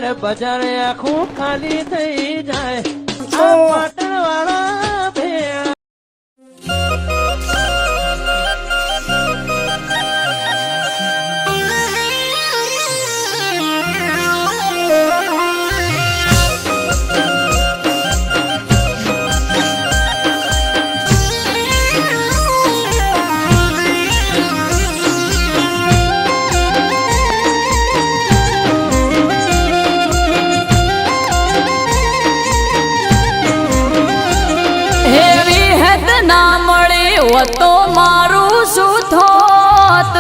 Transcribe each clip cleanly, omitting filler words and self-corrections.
ત્યારે બજાર આખું ખાલી થઈ જાય આ પાટણ વાળા ભેળા તો મારું શું થોત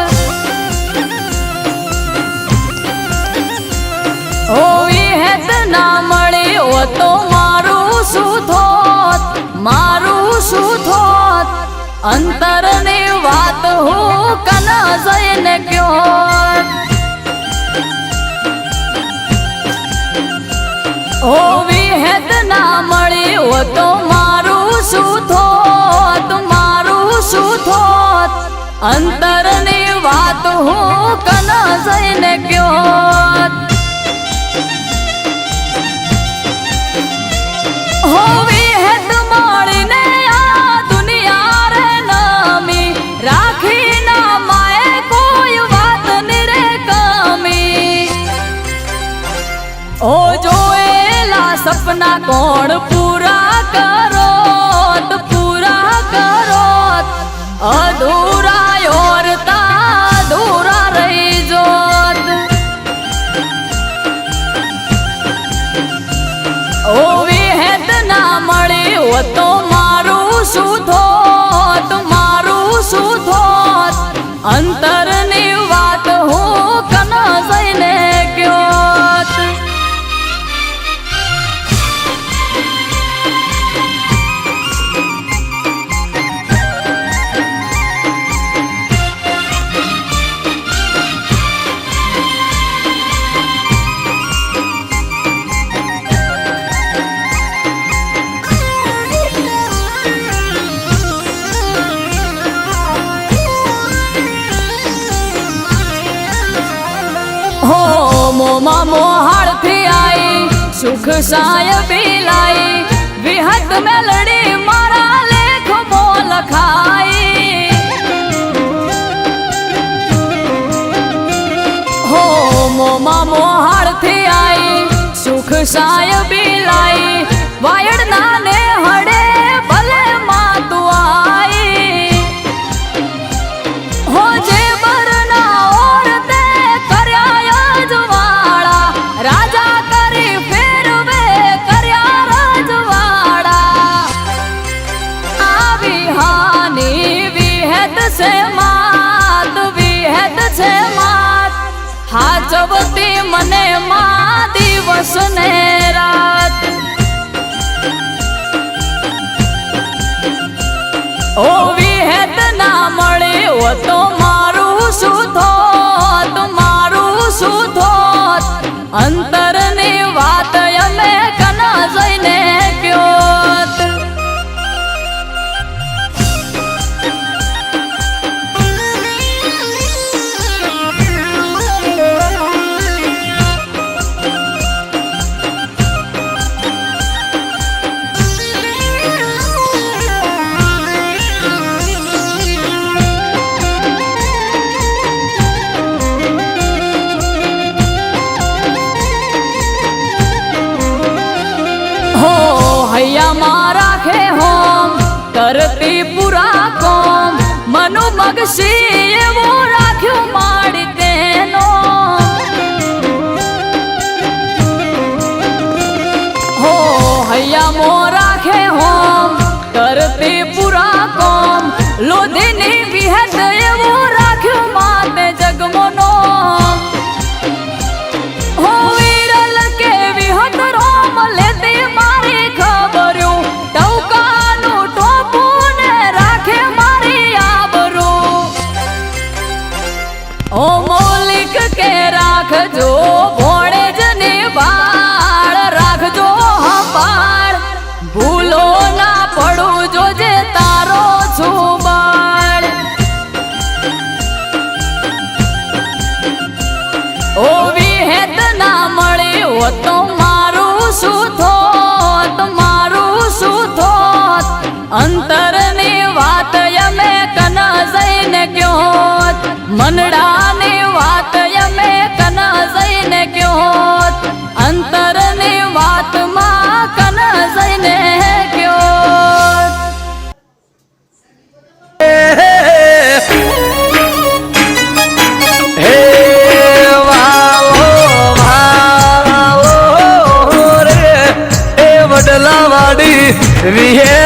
હોવી હેત ના મળી હો તો મારું શું થોત અંતરની વાત હું કન જઈને ક્યોત હોવી હેત ના મળી હો તો મારું શું થોત અંતરની વાત હું કન જઈને ક્યોત હોવી હેત મળીને આ દુનિયા રે નમી રાખી ના માએ કોઈ વાત ની રે કમી ઓ જોયેલા સપના કોણ પૂરા કરો અધૂરા યોરતા અધૂરા રહી જોત ઓવી હેત ના મળી હો તો મારું શું થોત અંતરની વાત હું કન જઈને ક્યોત મોમાં મોહાળ થી આઈ સુખ સાય બિલાઈ વિહત મેલડી મારા લેખ મોલ ખાઈ હો મોમાં મોહાળ થી આઈ સુખ સાય બિલાઈ વાયડ નાને હડે ભલે માં તું આઈ હો જે બરના ઓરતે કર્યા રાજા કરી ફેરવે કર્યા રાજવાડા આવી હાની વિહેત છે માત હાચવતી મને માં દિવસ ને રાત ઓ વિહેત ના મળે હો તો મારું શું થોત અંતરની વાત અમે કન જઈને ક્યોત હૈયામાં રાખે હોમ કરતી પૂરા કોમ મનુ મગસી એવો રાખ્યો માડી તેનો હો હૈયામો રાખે હોમ કરતી પૂરા કોમ લોધીની વિહેત એવો રાખ્યો માતે જગમનો હો વિરલ કે વિહત રોમ લેતી મારી ખબર્યું ટૌકાનું ટોપું ને રાખે મારી આબરૂ ઓ મૌલિક કે વિહે